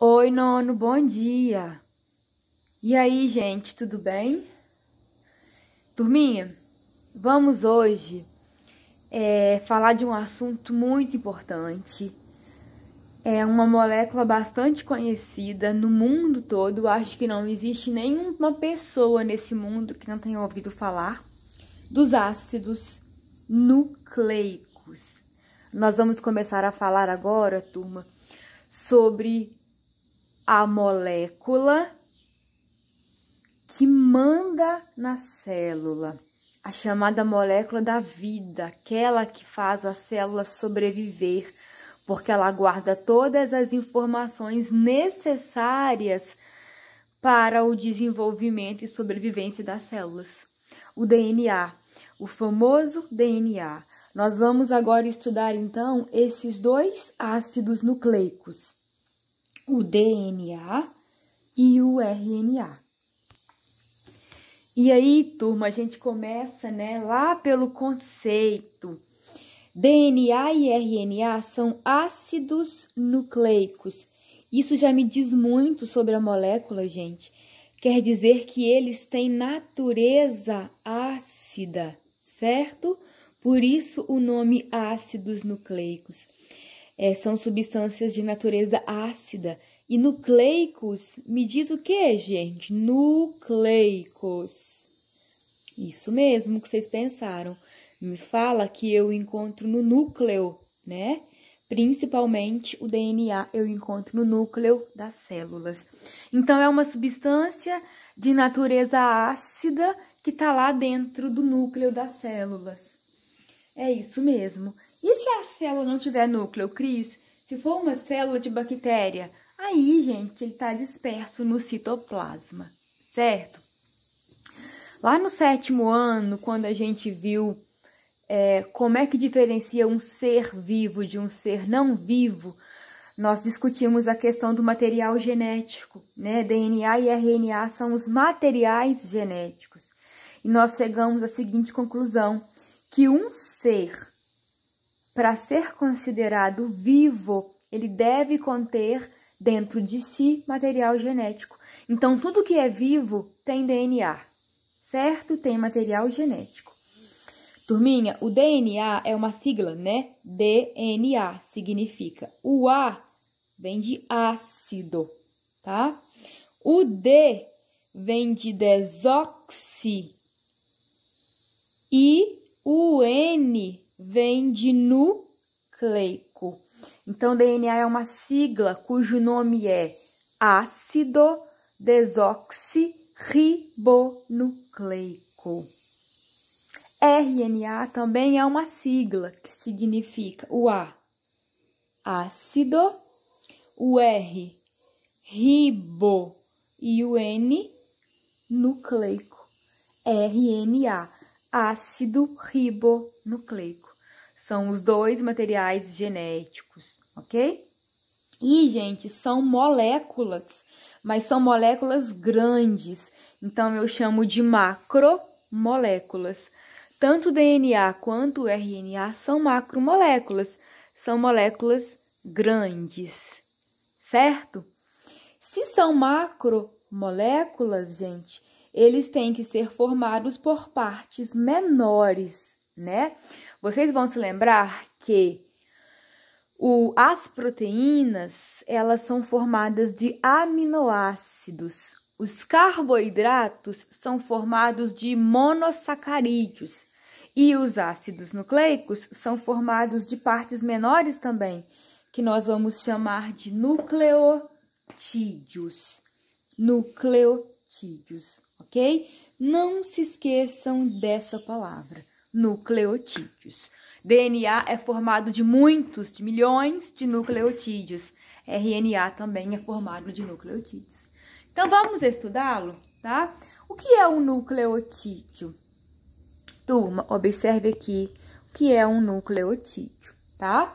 Oi, nono, bom dia. E aí, gente, tudo bem? Turminha, vamos hoje falar de um assunto muito importante. É uma molécula bastante conhecida no mundo todo. Acho que não existe nenhuma pessoa nesse mundo que não tenha ouvido falar dos ácidos nucleicos. Nós vamos começar a falar agora, turma, sobre a molécula que manda na célula, a chamada molécula da vida, aquela que faz a célula sobreviver, porque ela guarda todas as informações necessárias para o desenvolvimento e sobrevivência das células. O DNA, o famoso DNA. Nós vamos agora estudar, então, esses dois ácidos nucleicos, o DNA e o RNA. E aí, turma, a gente começa, lá pelo conceito. DNA e RNA são ácidos nucleicos. Isso já me diz muito sobre a molécula, gente. Quer dizer que eles têm natureza ácida, certo? Por isso o nome ácidos nucleicos. São substâncias de natureza ácida. E nucleicos, me diz o que, gente? Nucleicos. Isso mesmo que vocês pensaram. Me fala que eu encontro no núcleo, né? Principalmente o DNA eu encontro no núcleo das células. Então, é uma substância de natureza ácida que está lá dentro do núcleo das células. É isso mesmo. E se a célula não tiver núcleo, Cris? Se for uma célula de bactéria, aí, gente, ele está disperso no citoplasma, certo? Lá no 7º ano, quando a gente viu como é que diferencia um ser vivo de um ser não vivo, nós discutimos a questão do material genético, né? DNA e RNA são os materiais genéticos. E nós chegamos à seguinte conclusão, que um ser, para ser considerado vivo, ele deve conter dentro de si material genético. Então, tudo que é vivo tem DNA, certo? Tem material genético. Turminha, o DNA é uma sigla, né? DNA significa. O A vem de ácido, tá? O D vem de desoxi. E o N vem de nucleico. Então, DNA é uma sigla cujo nome é ácido desoxirribonucleico. RNA também é uma sigla que significa o A, ácido, o R, ribo e o N, nucleico. RNA, ácido ribonucleico. São os dois materiais genéticos, ok? E, gente, são moléculas, mas são moléculas grandes. Então, eu chamo de macromoléculas. Tanto o DNA quanto o RNA são macromoléculas. São moléculas grandes, certo? Se são macromoléculas, gente, eles têm que ser formados por partes menores, né? Vocês vão se lembrar que as proteínas, elas são formadas de aminoácidos. Os carboidratos são formados de monossacarídeos. E os ácidos nucleicos são formados de partes menores também, que nós vamos chamar de nucleotídeos. Nucleotídeos, ok? Não se esqueçam dessa palavra, nucleotídeos. DNA é formado de milhões de nucleotídeos. RNA também é formado de nucleotídeos. Então, vamos estudá-lo, tá? O que é um nucleotídeo? Turma, observe aqui o que é um nucleotídeo, tá?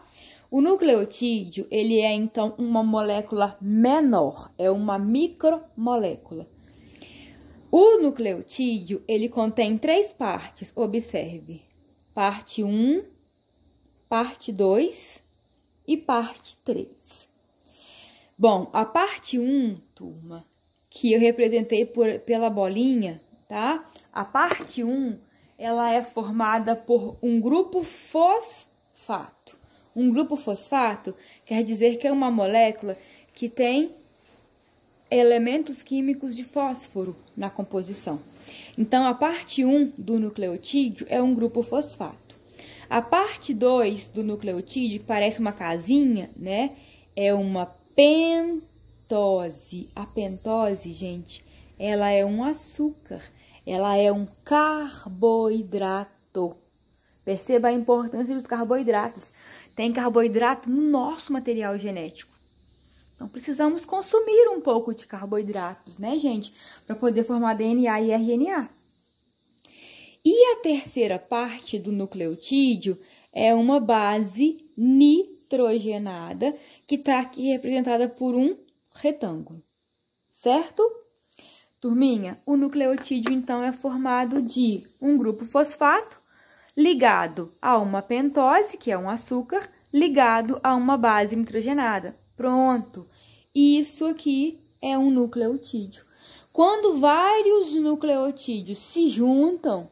O nucleotídeo, ele é, então, uma molécula menor, é uma micromolécula. O nucleotídeo, ele contém 3 partes, observe. Parte 1, parte 2 e parte 3. Bom, a parte 1, turma, que eu representei pela bolinha, tá? A parte 1, ela é formada por um grupo fosfato. Um grupo fosfato quer dizer que é uma molécula que tem elementos químicos de fósforo na composição. Então, a parte 1 do nucleotídeo é um grupo fosfato. A parte 2 do nucleotídeo, que parece uma casinha, né? É uma pentose. A pentose, gente, ela é um açúcar. Ela é um carboidrato. Perceba a importância dos carboidratos. Tem carboidrato no nosso material genético. Então, precisamos consumir um pouco de carboidratos, né, gente? Para poder formar DNA e RNA. E a terceira parte do nucleotídeo é uma base nitrogenada, que está aqui representada por um retângulo, certo? Turminha, o nucleotídeo, então, é formado de um grupo fosfato ligado a uma pentose, que é um açúcar, ligado a uma base nitrogenada. Pronto! Isso aqui é um nucleotídeo. Quando vários nucleotídeos se juntam,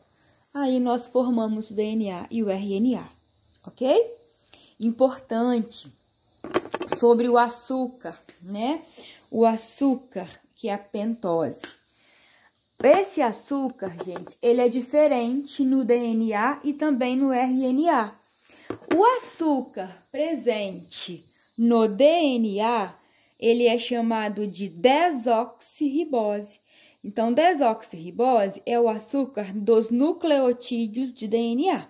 aí nós formamos o DNA e o RNA, ok? Importante sobre o açúcar, né? O açúcar, que é a pentose. Esse açúcar, gente, ele é diferente no DNA e também no RNA. O açúcar presente no DNA, ele é chamado de desoxirribose. Então, desoxirribose é o açúcar dos nucleotídeos de DNA.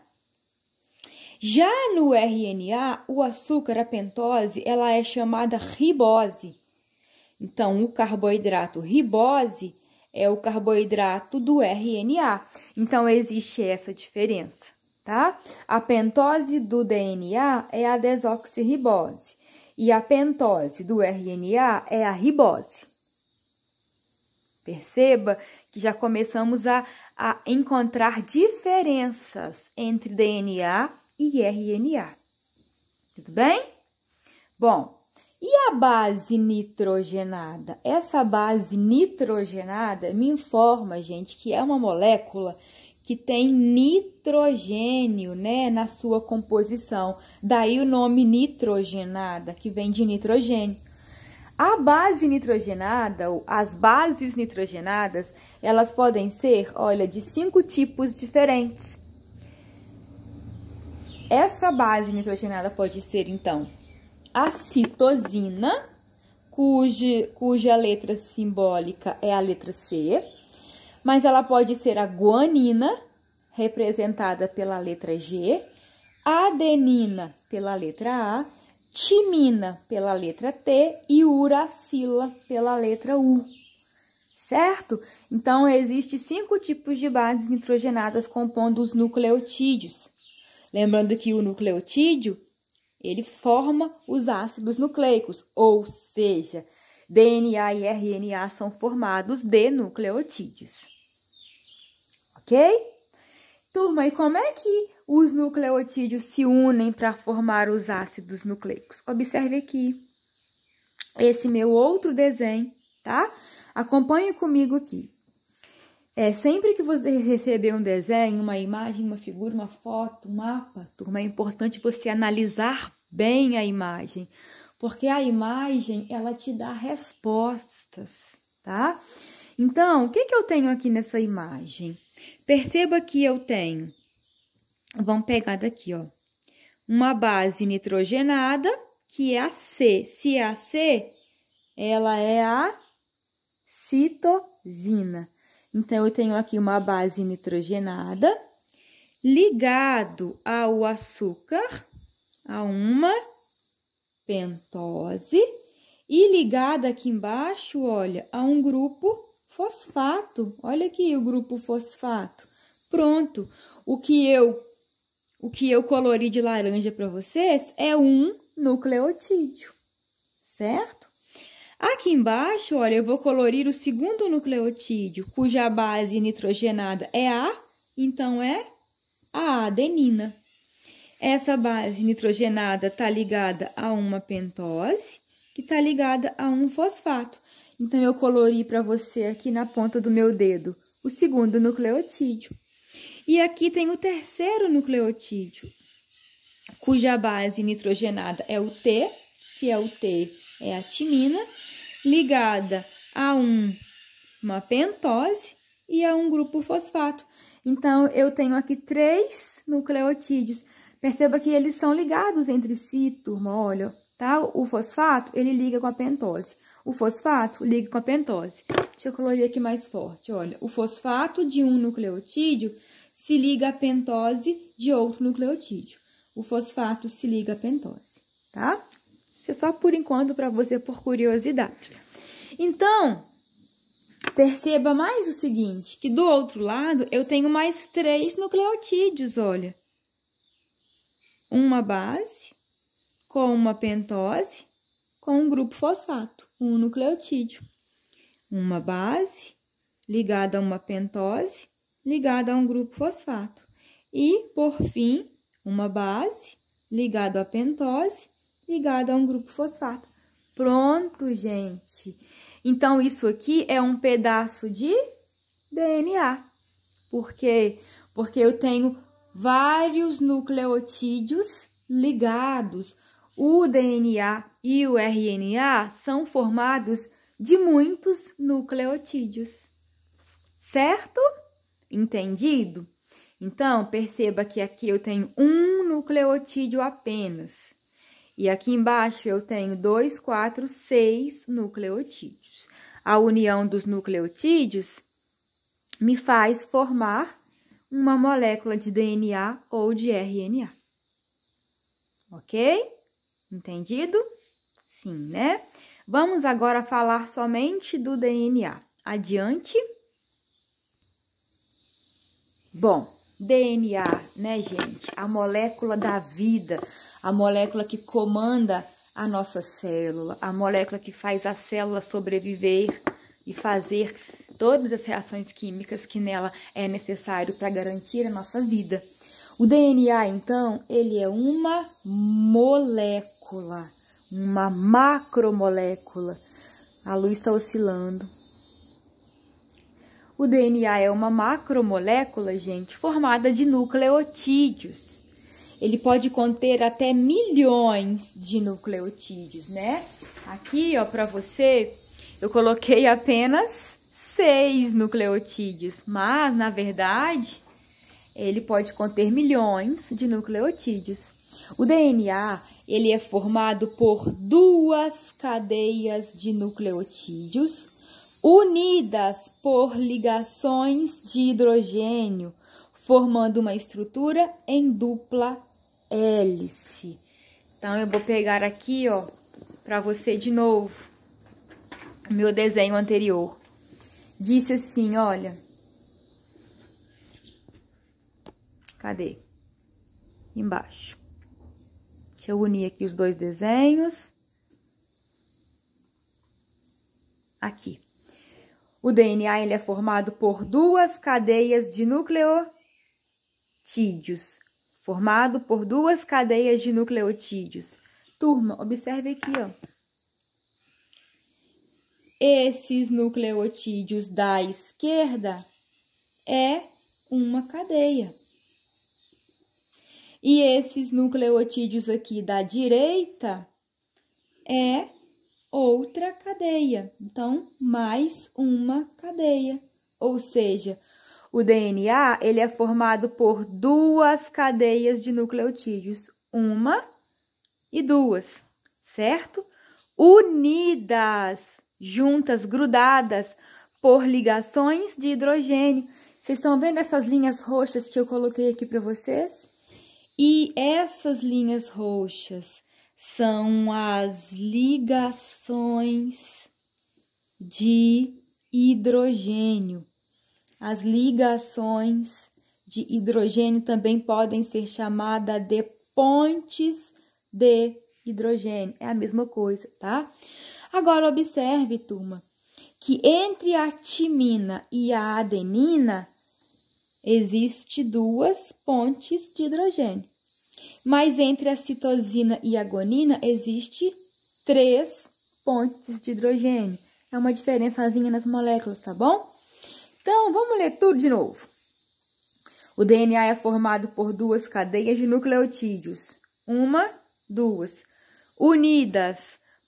Já no RNA, o açúcar, a pentose, ela é chamada ribose. Então, o carboidrato ribose é o carboidrato do RNA. Então, existe essa diferença, tá? A pentose do DNA é a desoxirribose e a pentose do RNA é a ribose. Perceba que já começamos a encontrar diferenças entre DNA e RNA. Tudo bem? Bom, e a base nitrogenada? Essa base nitrogenada me informa, gente, que é uma molécula que tem nitrogênio, né, na sua composição. Daí o nome nitrogenada, que vem de nitrogênio. A base nitrogenada, ou as bases nitrogenadas, elas podem ser, olha, de 5 tipos diferentes. Essa base nitrogenada pode ser, então, a citosina, cuja letra simbólica é a letra C, mas ela pode ser a guanina, representada pela letra G, a adenina pela letra A, timina pela letra T e uracila pela letra U, certo? Então, existem 5 tipos de bases nitrogenadas compondo os nucleotídeos. Lembrando que o nucleotídeo, ele forma os ácidos nucleicos, ou seja, DNA e RNA são formados de nucleotídeos. Ok? Turma, e como é que os nucleotídeos se unem para formar os ácidos nucleicos? Observe aqui esse meu outro desenho, tá? Acompanhe comigo aqui. Sempre que você receber um desenho, uma imagem, uma figura, uma foto, um mapa, turma, é importante você analisar bem a imagem, porque a imagem, ela te dá respostas, tá? Então, o que eu tenho aqui nessa imagem? Perceba que eu tenho, vamos pegar daqui, ó, uma base nitrogenada, que é a C. Se é a C, ela é a citosina. Então, eu tenho aqui uma base nitrogenada ligado ao açúcar, a uma pentose, e ligada aqui embaixo, olha, a um grupo fosfato. Olha aqui o grupo fosfato. Pronto. O que eu colori de laranja para vocês é um nucleotídeo, certo? Aqui embaixo, olha, eu vou colorir o segundo nucleotídeo, cuja base nitrogenada é A, então é a adenina. Essa base nitrogenada está ligada a uma pentose que está ligada a um fosfato. Então, eu colori para você aqui na ponta do meu dedo o segundo nucleotídeo. E aqui tem o terceiro nucleotídeo, cuja base nitrogenada é o T, se é o T, é a timina, ligada a uma pentose e a um grupo fosfato. Então, eu tenho aqui 3 nucleotídeos. Perceba que eles são ligados entre si, turma, olha, tá? O fosfato, ele liga com a pentose. O fosfato liga com a pentose. Deixa eu colorir aqui mais forte, olha. O fosfato de um nucleotídeo se liga à pentose de outro nucleotídeo. O fosfato se liga à pentose, tá? Isso é só por enquanto para você, por curiosidade. Então, perceba mais o seguinte, que do outro lado eu tenho mais 3 nucleotídeos, olha. Uma base com uma pentose com um grupo fosfato, um nucleotídeo. Uma base ligada a uma pentose ligada a um grupo fosfato. E, por fim, uma base ligada à pentose ligada a um grupo fosfato. Pronto, gente! Então, isso aqui é um pedaço de DNA. Por quê? Porque eu tenho vários nucleotídeos ligados. O DNA e o RNA são formados de muitos nucleotídeos. Certo? Entendido? Então, perceba que aqui eu tenho um nucleotídeo apenas. E aqui embaixo eu tenho 2, 4, 6 nucleotídeos. A união dos nucleotídeos me faz formar uma molécula de DNA ou de RNA. Ok? Entendido? Sim, né? Vamos agora falar somente do DNA. Adiante. Bom, DNA, né, gente? A molécula da vida, a molécula que comanda a nossa célula, a molécula que faz a célula sobreviver e fazer todas as reações químicas que nela é necessário para garantir a nossa vida. O DNA, então, ele é uma molécula, uma macromolécula. A luz está oscilando. O DNA é uma macromolécula, gente, formada de nucleotídeos. Ele pode conter até milhões de nucleotídeos, né? Aqui, ó, para você, eu coloquei apenas 6 nucleotídeos, mas, na verdade, ele pode conter milhões de nucleotídeos. O DNA, ele é formado por 2 cadeias de nucleotídeos unidas por ligações de hidrogênio, formando uma estrutura em dupla hélice. Então, eu vou pegar aqui, ó, para você de novo, o meu desenho anterior. Disse assim, olha. Cadê? Embaixo. Deixa eu unir aqui os 2 desenhos. Aqui. O DNA, ele é formado por 2 cadeias de nucleotídeos. Formado por 2 cadeias de nucleotídeos. Turma, observe aqui, ó. Esses nucleotídeos da esquerda é uma cadeia. E esses nucleotídeos aqui da direita é outra cadeia. Então, mais uma cadeia. Ou seja, o DNA, ele é formado por 2 cadeias de nucleotídeos. Uma e 2, certo? Unidas, juntas, grudadas por ligações de hidrogênio. Vocês estão vendo essas linhas roxas que eu coloquei aqui para vocês? E essas linhas roxas são as ligações de hidrogênio. As ligações de hidrogênio também podem ser chamadas de pontes de hidrogênio. É a mesma coisa, tá? Agora, observe, turma, que entre a timina e a adenina existe 2 pontes de hidrogênio. Mas entre a citosina e a guanina existe 3 pontes de hidrogênio. É uma diferençazinha nas moléculas, tá bom? Então, vamos ler tudo de novo. O DNA é formado por 2 cadeias de nucleotídeos. 1, 2. Unidas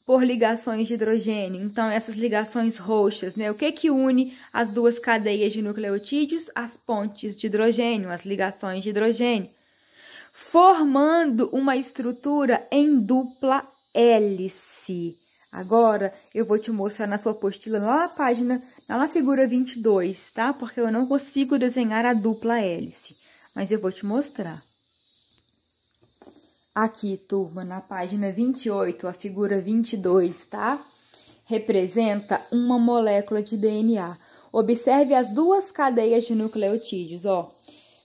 por ligações de hidrogênio. Então, essas ligações roxas, né? O que une as 2 cadeias de nucleotídeos? As pontes de hidrogênio, as ligações de hidrogênio. Formando uma estrutura em dupla hélice. Agora, eu vou te mostrar na sua apostila, lá na figura 22, tá? Porque eu não consigo desenhar a dupla hélice, mas eu vou te mostrar. Aqui, turma, na página 28, a figura 22, tá? Representa uma molécula de DNA. Observe as 2 cadeias de nucleotídeos, ó.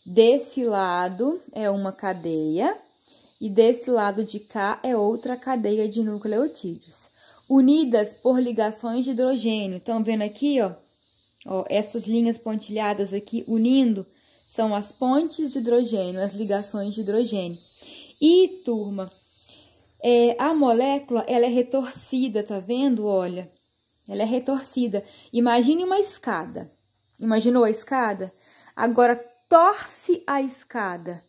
Desse lado é uma cadeia e desse lado de cá é outra cadeia de nucleotídeos. Unidas por ligações de hidrogênio. Estão vendo aqui, ó? Essas linhas pontilhadas aqui unindo são as pontes de hidrogênio, as ligações de hidrogênio. E, turma, a molécula, ela é retorcida, tá vendo? Olha, ela é retorcida. Imagine uma escada. Imaginou a escada? Agora, torce a escada.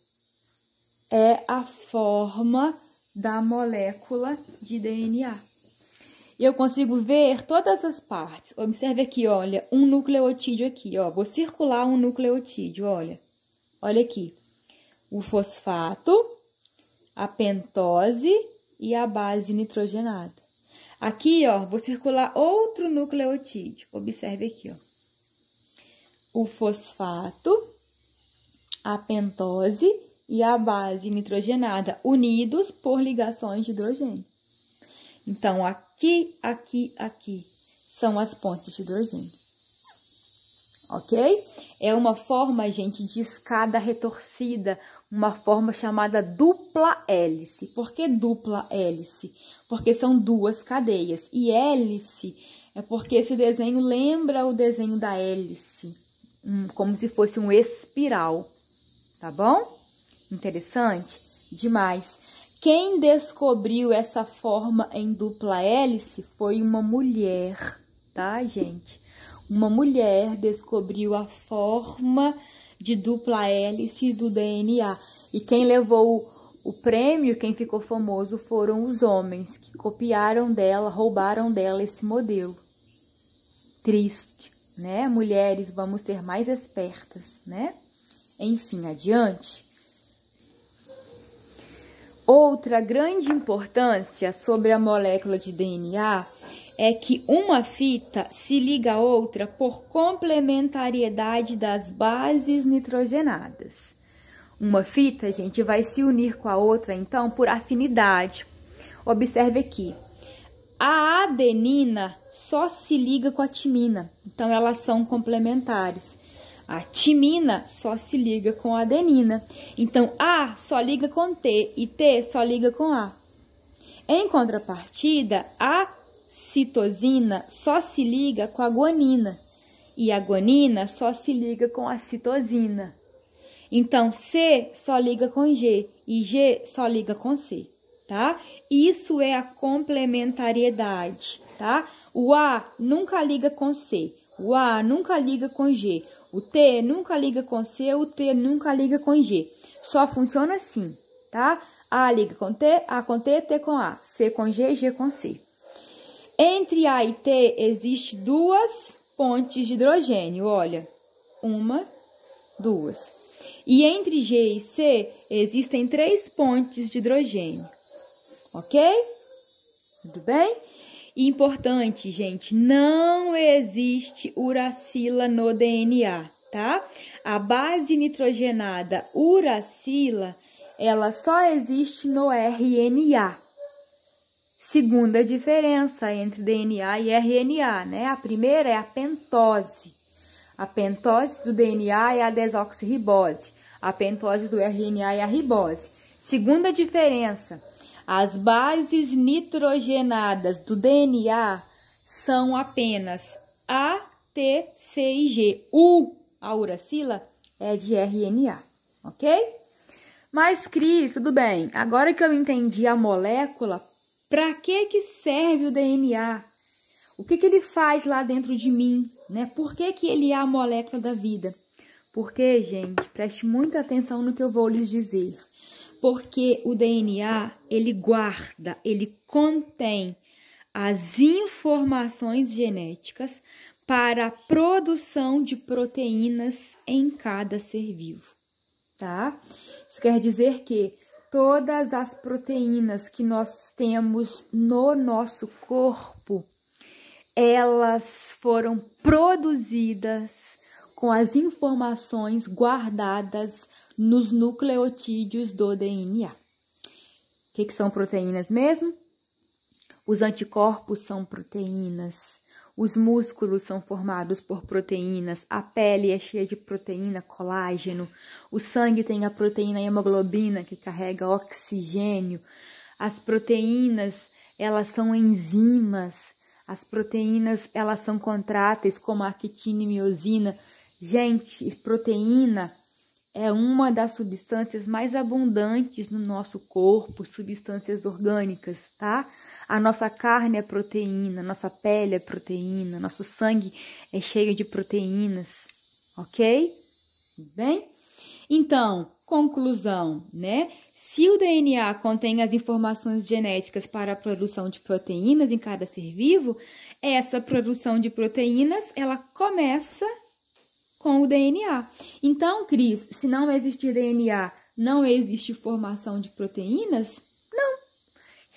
É a forma da molécula de DNA. Eu consigo ver todas as partes. Observe aqui, olha, um nucleotídeo aqui, ó. Vou circular um nucleotídeo, olha. Olha aqui. O fosfato, a pentose e a base nitrogenada. Aqui, ó, vou circular outro nucleotídeo. Observe aqui, ó. O fosfato, a pentose e a base nitrogenada unidos por ligações de hidrogênio. Então, aqui são as pontes de hidrogênio. Ok? É uma forma, gente, de escada retorcida, uma forma chamada dupla hélice. Por que dupla hélice? Porque são 2 cadeias. E hélice é porque esse desenho lembra o desenho da hélice, como se fosse um espiral. Tá bom? Interessante? Demais. Quem descobriu essa forma em dupla hélice foi uma mulher, tá, gente? Uma mulher descobriu a forma de dupla hélice do DNA. E quem levou o prêmio, quem ficou famoso, foram os homens que copiaram dela, roubaram dela esse modelo. Triste, né? Mulheres, vamos ser mais espertas, né? Enfim, adiante. Outra grande importância sobre a molécula de DNA é que uma fita se liga a outra por complementariedade das bases nitrogenadas. Uma fita, gente, vai se unir com a outra, então, por afinidade. Observe aqui. A adenina só se liga com a timina, então elas são complementares. A timina só se liga com a adenina. Então, A só liga com T e T só liga com A. Em contrapartida, a citosina só se liga com a guanina. E a guanina só se liga com a citosina. Então, C só liga com G e G só liga com C, tá? Isso é a complementariedade, tá? O A nunca liga com C, o A nunca liga com G. O T nunca liga com C, o T nunca liga com G. Só funciona assim, tá? A liga com T, A com T, T com A. C com G, G com C. Entre A e T, existe 2 pontes de hidrogênio, olha. 1, 2. E entre G e C, existem 3 pontes de hidrogênio. Ok? Tudo bem? Importante, gente, não existe uracila no DNA, tá? A base nitrogenada uracila, ela só existe no RNA. Segunda diferença entre DNA e RNA, né? A primeira é a pentose. A pentose do DNA é a desoxirribose. A pentose do RNA é a ribose. Segunda diferença. As bases nitrogenadas do DNA são apenas A, T, C e G. A uracila, é de RNA, ok? Mas, Cris, tudo bem. Agora que eu entendi a molécula, Para que serve o DNA? O que ele faz lá dentro de mim, né? Por que ele é a molécula da vida? Porque, gente, preste muita atenção no que eu vou lhes dizer. Porque o DNA, ele guarda, ele contém as informações genéticas para a produção de proteínas em cada ser vivo, tá? Isso quer dizer que todas as proteínas que nós temos no nosso corpo, elas foram produzidas com as informações guardadas nos nucleotídeos do DNA. O que são proteínas mesmo? Os anticorpos são proteínas, os músculos são formados por proteínas, a pele é cheia de proteína, colágeno, o sangue tem a proteína hemoglobina que carrega oxigênio, as proteínas, elas são enzimas, as proteínas, elas são contráteis como a actina e miosina. Gente, proteína é uma das substâncias mais abundantes no nosso corpo, substâncias orgânicas, tá? A nossa carne é proteína, nossa pele é proteína, nosso sangue é cheio de proteínas, ok? Bem? Então, conclusão, né? Se o DNA contém as informações genéticas para a produção de proteínas em cada ser vivo, essa produção de proteínas, ela começa com o DNA. Então, Cris, se não existir DNA, não existe formação de proteínas? Não.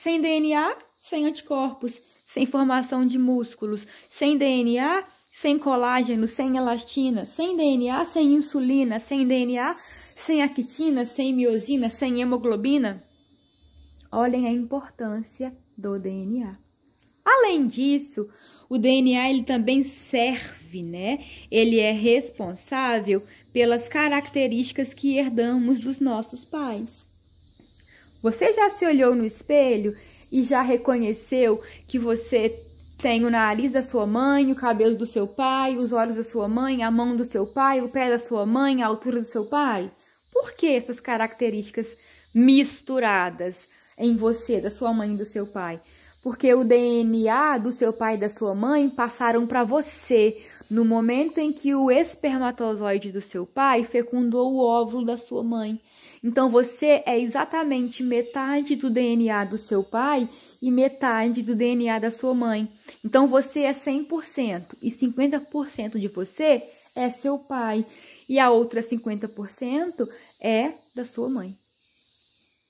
Sem DNA, sem anticorpos, sem formação de músculos, sem DNA, sem colágeno, sem elastina, sem DNA, sem insulina, sem DNA, sem actina, sem miosina, sem hemoglobina. Olhem a importância do DNA. Além disso, o DNA ele também serve, né? Ele é responsável pelas características que herdamos dos nossos pais. Você já se olhou no espelho e já reconheceu que você tem o nariz da sua mãe, o cabelo do seu pai, os olhos da sua mãe, a mão do seu pai, o pé da sua mãe, a altura do seu pai? Por que essas características misturadas em você, da sua mãe e do seu pai? Porque o DNA do seu pai e da sua mãe passaram para você no momento em que o espermatozoide do seu pai fecundou o óvulo da sua mãe. Então, você é exatamente metade do DNA do seu pai e metade do DNA da sua mãe. Então, você é 100% e 50% de você é seu pai. E a outra 50% é da sua mãe.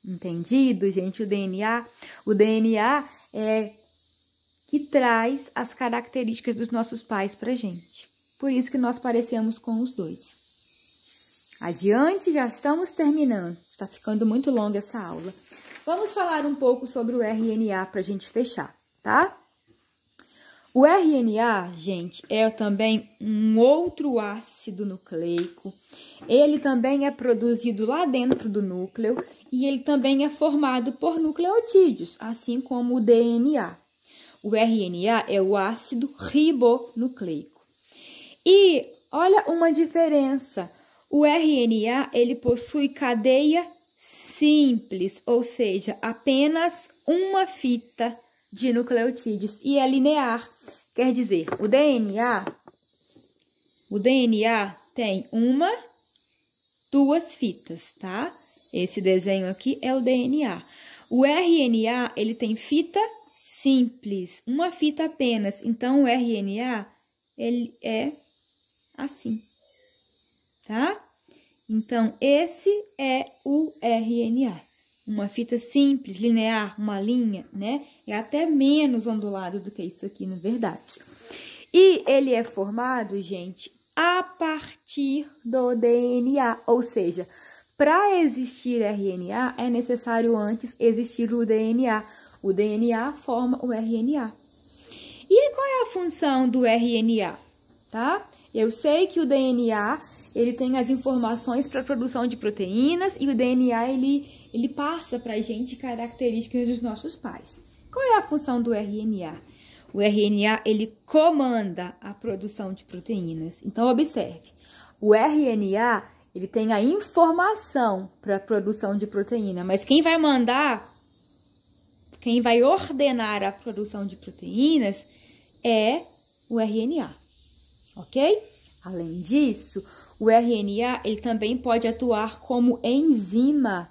Entendido, gente? O DNA é que traz as características dos nossos pais pra gente. Por isso que nós parecemos com os dois. Adiante, já estamos terminando. Está ficando muito longa essa aula. Vamos falar um pouco sobre o RNA pra gente fechar, tá? O RNA, gente, é também um outro ácido nucleico. Ele também é produzido lá dentro do núcleo e ele também é formado por nucleotídeos, assim como o DNA. O RNA é o ácido ribonucleico. E olha uma diferença. O RNA, ele possui cadeia simples, ou seja, apenas uma fita de nucleotídeos e é linear. Quer dizer, o DNA tem duas fitas, tá? Esse desenho aqui é o DNA. O RNA, ele tem fita simples, uma fita apenas. Então, o RNA, ele é assim, tá? Então, esse é o RNA. Uma fita simples, linear, uma linha, né? É até menos ondulado do que isso aqui, na verdade. E ele é formado, gente, a partir do DNA. Ou seja, para existir RNA, é necessário antes existir o DNA. O DNA forma o RNA. E qual é a função do RNA, tá? Eu sei que o DNA, ele tem as informações para a produção de proteínas e o DNA, ele passa para a gente características dos nossos pais. Qual é a função do RNA? O RNA, ele comanda a produção de proteínas. Então, observe, o RNA, ele tem a informação para a produção de proteína, mas quem vai quem vai ordenar a produção de proteínas é o RNA, ok? Além disso, o RNA ele também pode atuar como enzima.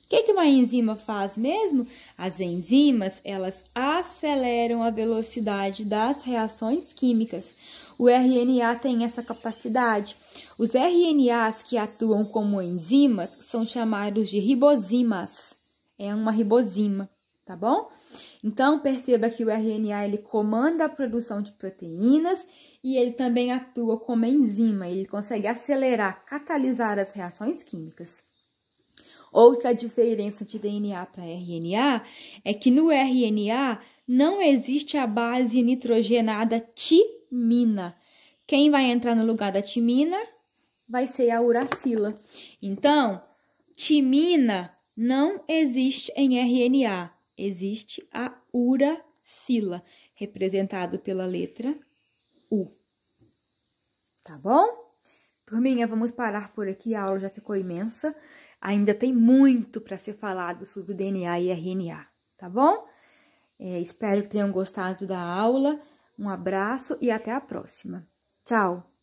O que uma enzima faz mesmo? As enzimas, elas aceleram a velocidade das reações químicas. O RNA tem essa capacidade. Os RNAs que atuam como enzimas são chamados de ribozimas. É uma ribosima, tá bom? Então, perceba que o RNA ele comanda a produção de proteínas e ele também atua como enzima. Ele consegue acelerar, catalisar as reações químicas. Outra diferença de DNA para RNA é que no RNA não existe a base nitrogenada timina. Quem vai entrar no lugar da timina vai ser a uracila. Então, timina não existe em RNA. Existe a uracila, representado pela letra U. Tá bom? Turminha, vamos parar por aqui. A aula já ficou imensa. Ainda tem muito para ser falado sobre DNA e RNA, tá bom? Espero que tenham gostado da aula. Um abraço e até a próxima. Tchau!